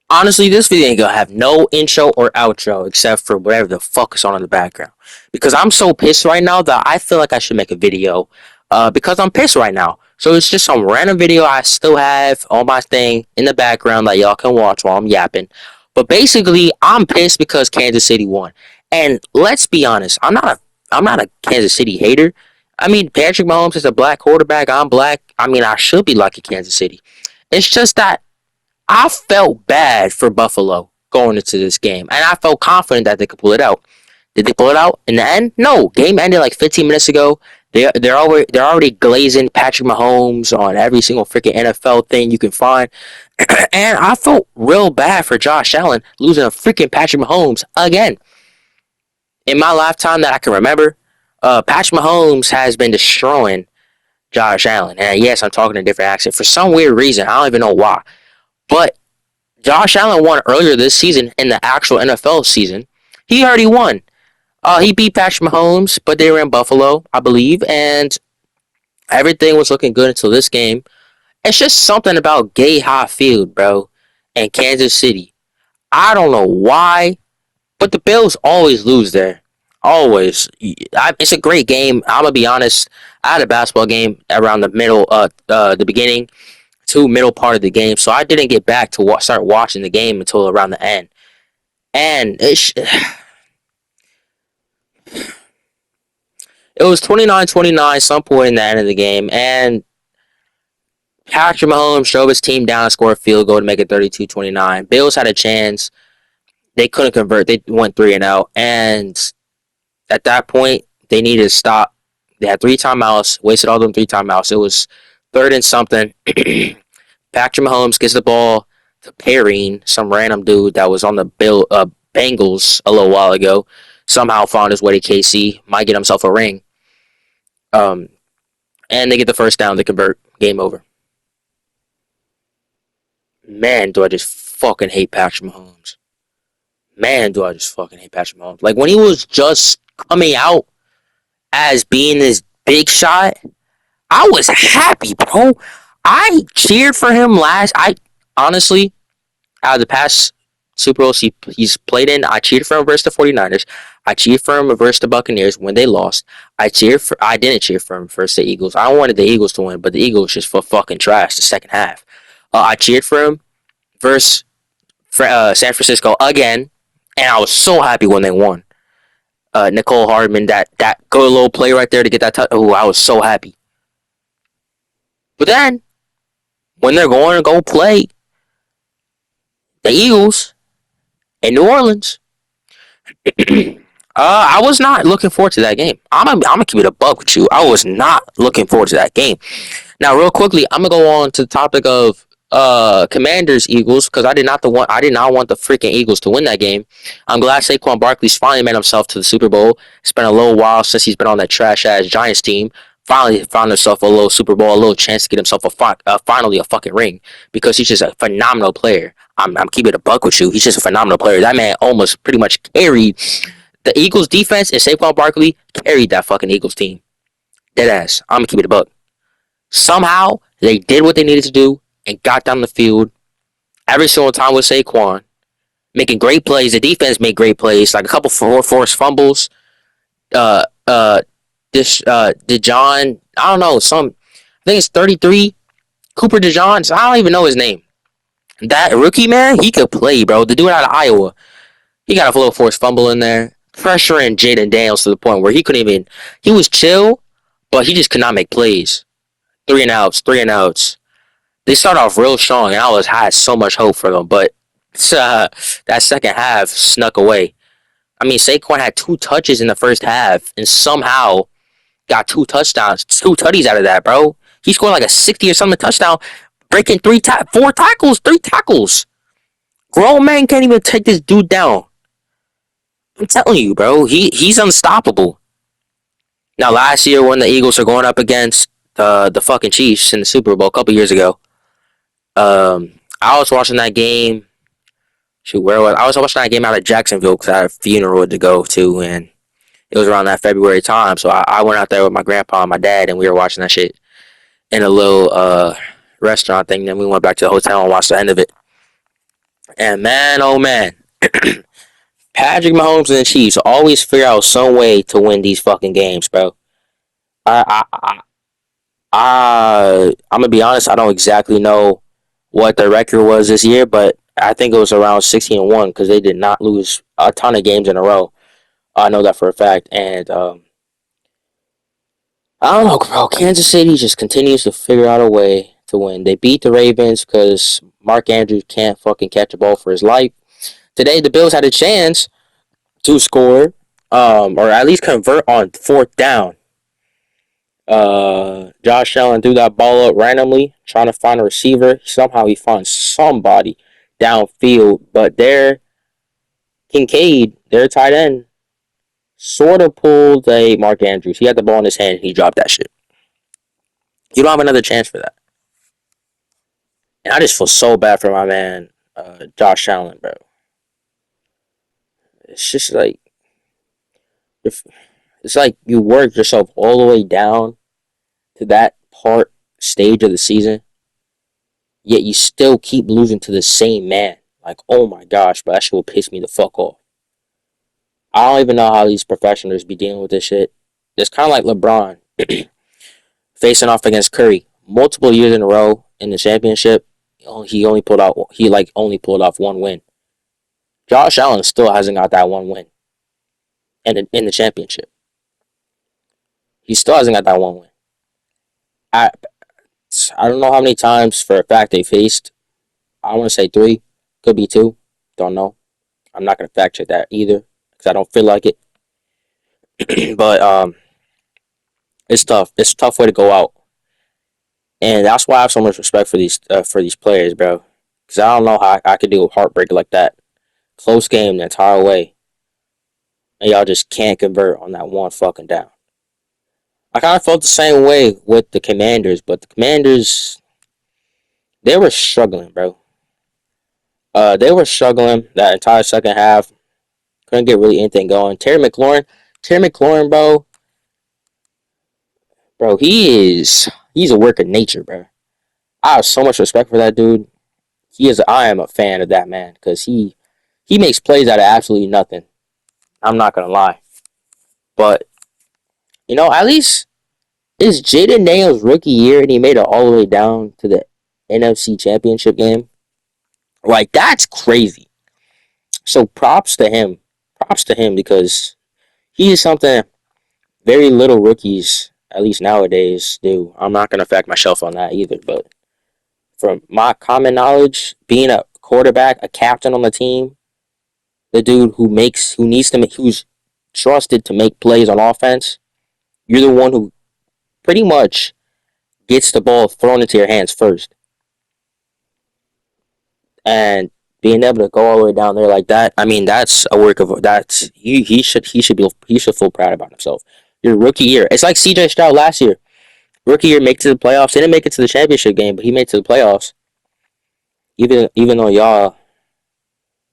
Honestly, this video ain't gonna have no intro or outro except for whatever the fuck is on in the background. Because I'm so pissed right now that I feel like I should make a video. Because I'm pissed right now. So it's just some random video I still have on my thing in the background that y'all can watch while I'm yapping. But basically, I'm pissed because Kansas City won. And let's be honest, I'm not a Kansas City hater. I mean, Patrick Mahomes is a black quarterback. I'm black. I mean, I should be lucky Kansas City. It's just that I felt bad for Buffalo going into this game, and I felt confident that they could pull it out. Did they pull it out in the end? No. Game ended like 15 minutes ago. They're already glazing Patrick Mahomes on every single freaking NFL thing you can find, and I felt real bad for Josh Allen losing a freaking Patrick Mahomes again. In my lifetime that I can remember, Patrick Mahomes has been destroying Josh Allen, and yes, I'm talking a different accent for some weird reason. I don't even know why, but Josh Allen won earlier this season in the actual NFL season. He already won. He beat Patrick Mahomes, but they were in Buffalo, I believe, and everything was looking good until this game. It's just something about Gay High Field, bro, and Kansas City. I don't know why, but the Bills always lose there. Always. It's a great game. I'm gonna be honest. I had a basketball game around the middle, the beginning to middle part of the game, so I didn't get back to start watching the game until around the end. And it was 29-29 some point in the end of the game, and Patrick Mahomes drove his team down and scored a field goal to make it 32-29. Bills had a chance. They couldn't convert. They went 3 and out, and at that point, they needed to stop. They had 3 timeouts, wasted all them 3 timeouts. It was third and something. Patrick Mahomes gets the ball to Perrine, some random dude that was on the Bengals a little while ago. Somehow found his way to KC. Might get himself a ring. Um, and they get the first down. They convert. Game over. Man, do I just fucking hate Patrick Mahomes. Man, do I just fucking hate Patrick Mahomes. Like, when he was just coming out as being this big shot, I was happy, bro. I cheered for him last. I honestly, out of the past Super Bowls he's played in, I cheered for him versus the 49ers. I cheered for him versus the Buccaneers when they lost. I didn't cheer for him versus the Eagles. I wanted the Eagles to win, but the Eagles just for fucking trash the second half. I cheered for him versus San Francisco again, and I was so happy when they won. Nicole Hardman, that good little play right there to get that touch. Oh, I was so happy. But then when they're going to go play the Eagles in New Orleans, I was not looking forward to that game. I'm gonna keep it a buck with you. I was not looking forward to that game. Now, real quickly, I'm gonna go on to the topic of Commanders Eagles because I did not want the freaking Eagles to win that game. I'm glad Saquon Barkley's finally made himself to the Super Bowl. It's been a little while since he's been on that trash ass Giants team. Finally found himself a little Super Bowl, a little chance to get himself finally a fucking ring because he's just a phenomenal player. I'm keeping it a buck with you. He's just a phenomenal player. That man almost pretty much carried the Eagles defense, and Saquon Barkley carried that fucking Eagles team. Dead ass. I'm gonna keep it a buck. Somehow they did what they needed to do and got down the field every single time with Saquon, making great plays. The defense made great plays, like a couple forced fumbles. Uh, uh, DeJohn, I don't know, I think it's 33. Cooper DeJohn, I don't even know his name. That rookie, man, he could play, bro. The dude out of Iowa, he got a little forced fumble in there, pressuring Jaden Daniels to the point where he couldn't even. He was chill, but he just could not make plays. 3 and outs, 3 and outs. They start off real strong, and had so much hope for them, but that second half snuck away. I mean, Saquon had 2 touches in the first half, and somehow got 2 touchdowns, 2 tutties out of that, bro. He scored like a 60 or something touchdown, breaking 4 tackles, 3 tackles. Grown man can't even take this dude down. I'm telling you, bro, he's unstoppable. Now, last year when the Eagles are going up against the fucking Chiefs in the Super Bowl a couple years ago, I was watching that game. Shoot, where was I was watching that game out of Jacksonville because I had a funeral to go to, and it was around that February time. So I went out there with my grandpa and my dad, and we were watching that shit in a little restaurant thing. Then we went back to the hotel and watched the end of it. And man, oh man, Patrick Mahomes and the Chiefs always figure out some way to win these fucking games, bro. I'm gonna be honest. I don't exactly know what the record was this year, but I think it was around 16-1 because they did not lose a ton of games in a row. I know that for a fact, and I don't know, bro. Kansas City just continues to figure out a way to win. They beat the Ravens because Mark Andrews can't fucking catch a ball for his life. Today, the Bills had a chance to score, or at least convert on fourth down. Josh Allen threw that ball up randomly, trying to find a receiver. Somehow he finds somebody downfield, but there, Kincaid, their tight end, sort of pulled a Mark Andrews. He had the ball in his hand and he dropped that shit. You don't have another chance for that. And I just feel so bad for my man, Josh Allen, bro. It's just like if it's like you work yourself all the way down to that part stage of the season, yet you still keep losing to the same man. Like, oh my gosh, but that shit will piss me the fuck off. I don't even know how these professionals be dealing with this shit. It's kind of like LeBron facing off against Curry multiple years in a row in the championship. He only pulled off one win. Josh Allen still hasn't got that one win in the championship. He still hasn't got that one win. I I don't know how many times for a fact they faced. I want to say three, could be two. Don't know. I'm not gonna fact check that either because I don't feel like it. But it's tough. It's a tough way to go out, and that's why I have so much respect for these players, bro. Because I don't know how I could do a heartbreak like that. Close game the entire way, and y'all just can't convert on that one fucking down. I kind of felt the same way with the Commanders, but the Commanders they were struggling, bro. They were struggling that entire second half. Couldn't get really anything going. Terry McLaurin, bro, he's a work of nature, bro. I have so much respect for that dude. I am a fan of that man because he makes plays out of absolutely nothing. I'm not gonna lie, but at least it's Jaden Daniels' rookie year and he made it all the way down to the NFC Championship game. Like that's crazy. So props to him. Props to him because he is something very little rookies, at least nowadays, do. I'm not gonna fact myself on that either, but from my common knowledge, being a quarterback, a captain on the team, the dude who's trusted to make plays on offense, you're the one who pretty much gets the ball thrown into your hands first. And being able to go all the way down there like that, I mean, that's a work of that's he should feel proud about himself. Your rookie year, it's like CJ Stroud last year. Rookie year, make it to the playoffs. He didn't make it to the championship game, but he made it to the playoffs. Even though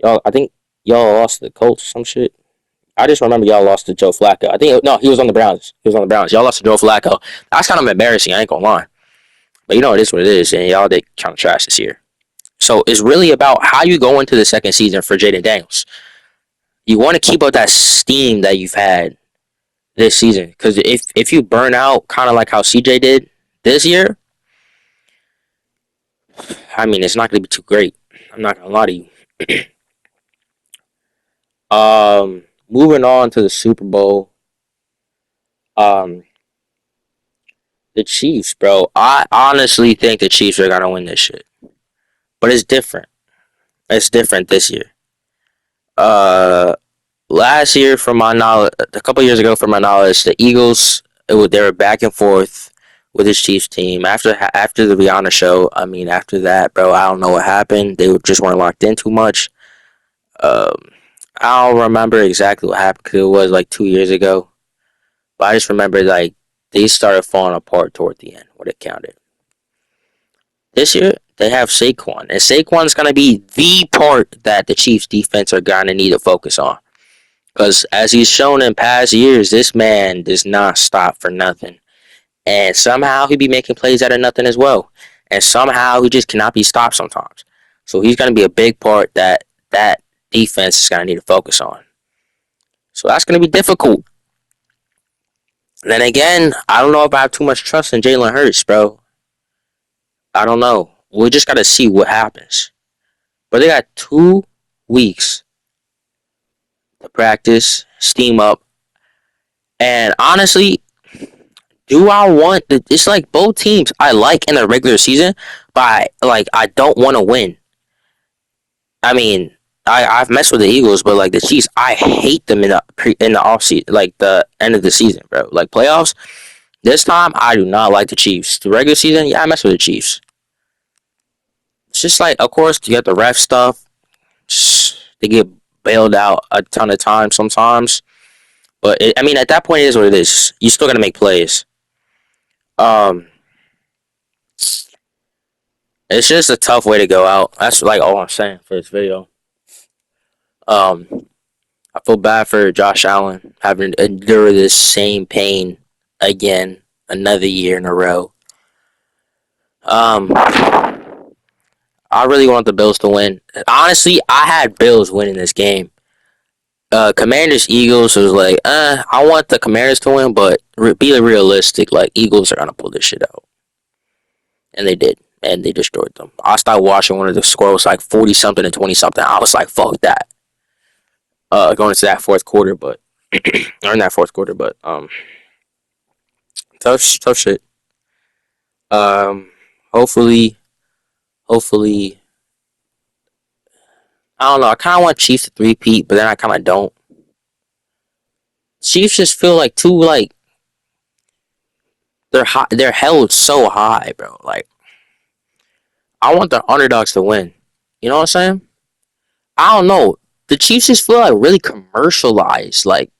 I think y'all lost to the Colts or some shit. I just remember y'all lost to Joe Flacco. I think no, he was on the Browns. He was on the Browns. Y'all lost to Joe Flacco. That's kind of embarrassing. I ain't gonna lie, but it is what it is, and y'all did kind of trash this year. So it's really about how you go into the second season for Jaden Daniels. You want to keep up that steam that you've had this season, because if you burn out, kind of like how CJ did this year, I mean, it's not going to be too great. I'm not going to lie to you. Moving on to the Super Bowl. Um, the Chiefs, bro. I honestly think the Chiefs are gonna win this shit, but it's different. It's different this year. Uh, Last year, from my knowledge, a couple years ago, from my knowledge, the Eagles they were back and forth with this Chiefs team after the Rihanna show. I mean, after that, bro, I don't know what happened. Just weren't locked in too much. Um, I don't remember exactly what happened because it was like 2 years ago. But I just remember like they started falling apart toward the end when it counted. This year they have Saquon, and Saquon's gonna be the part that the Chiefs defense are gonna need to focus on. Because as he's shown in past years, this man does not stop for nothing. And somehow he be making plays out of nothing as well. And somehow he just cannot be stopped sometimes. So he's going to be a big part that defense is going to need to focus on. So that's going to be difficult. And then again, I don't know if I have too much trust in Jalen Hurts, bro. I don't know. We just got to see what happens. But they got 2 weeks to practice, steam up. And honestly, do I want the, it's like both teams I like in the regular season, but I don't want to win. I mean, I've messed with the Eagles, but like the Chiefs, I hate them in the off season, like the end of the season, bro. Like playoffs. This time, I do not like the Chiefs. The regular season, yeah, I mess with the Chiefs. It's just like, of course, you got the ref stuff. They get bailed out a ton of times sometimes, but I mean, at that point, it is what it is. You still got to make plays. Um, it's just a tough way to go out. That's like all I'm saying for this video. Um, I feel bad for Josh Allen having to endure this same pain again, another year in a row. I really want the Bills to win. Honestly, I had Bills winning this game. Commanders Eagles was like, I want the Commanders to win, but be realistic. Like Eagles are gonna pull this shit out, and they did, and they destroyed them. I started watching when the score was like 40 something and 20 something. I was like, fuck that. Going into that fourth quarter, but or in that fourth quarter, but tough shit. Um, hopefully, hopefully, I don't know. I kind of want Chiefs to three-peat, but then I kind of don't. Chiefs just feel like too like they're high, they're held so high, bro. Like I want the underdogs to win. You know what I'm saying? I don't know. The Chiefs just feel like really commercialized. Like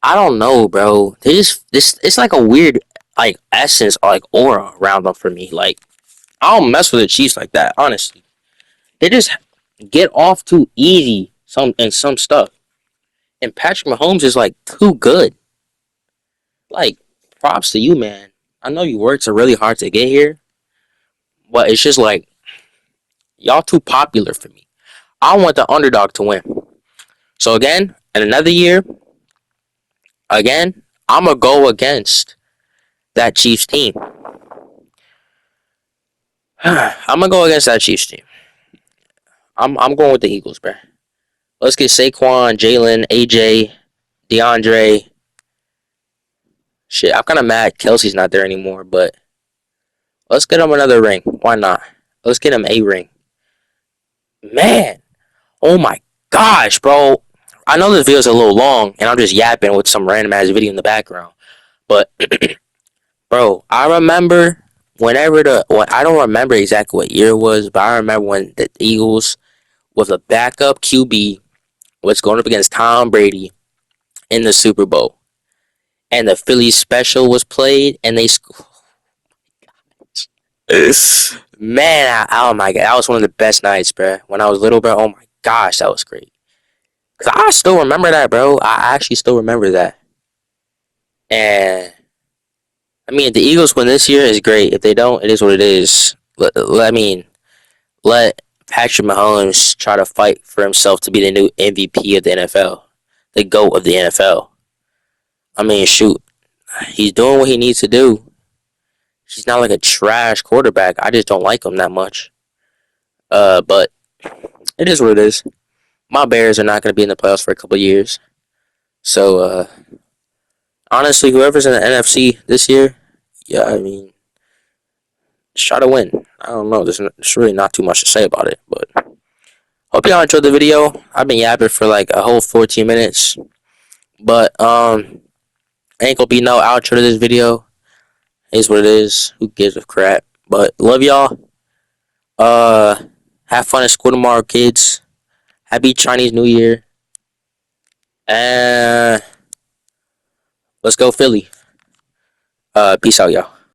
I don't know, bro. They just this it's like a weird like essence or like aura around them for me. Like I don't mess with the Chiefs like that, honestly. They just get off too easy some stuff. And Patrick Mahomes is like too good. Like props to you, man. I know you worked so really hard to get here, but it's just like y'all too popular for me. I want the underdog to win. So again, in another year, again, I'm gonna go against that Chiefs team. I'm gonna go against that Chiefs team. I'm going with the Eagles, bro. Let's get Saquon, Jalen, AJ, DeAndre. Shit, I'm kind of mad Kelsey's not there anymore, but let's get him another ring. Why not? Let's get him a ring. Man, oh my gosh, bro. I know this video's a little long, and I'm just yapping with some random ass video in the background. But, bro, I remember I don't remember exactly what year it was, but I remember when the Eagles, with a backup QB, was going up against Tom Brady in the Super Bowl. And the Phillies special was played, and they scored. Man, oh my god, that was one of the best nights, bro. When I was little, bro, oh my gosh, that was great. Cause I still remember that, bro. I actually still remember that. And I mean, if the Eagles win this year, is great. If they don't, it is what it is. Let Patrick Mahomes try to fight for himself to be the new MVP of the NFL, the GOAT of the NFL. I mean, shoot, he's doing what he needs to do. He's not like a trash quarterback. I just don't like him that much. But it is what it is. My Bears are not going to be in the playoffs for a couple of years. So, honestly, whoever's in the NFC this year, yeah, I mean, just try to win. I don't know. There's really not too much to say about it. But hope y'all enjoyed the video. I've been yapping for like a whole 14 minutes. But, ain't gonna be no outro to this video. It's what it is. Who gives a crap? But love y'all. Have fun at school tomorrow, kids. Happy Chinese New Year. And let's go Philly. Peace out, y'all.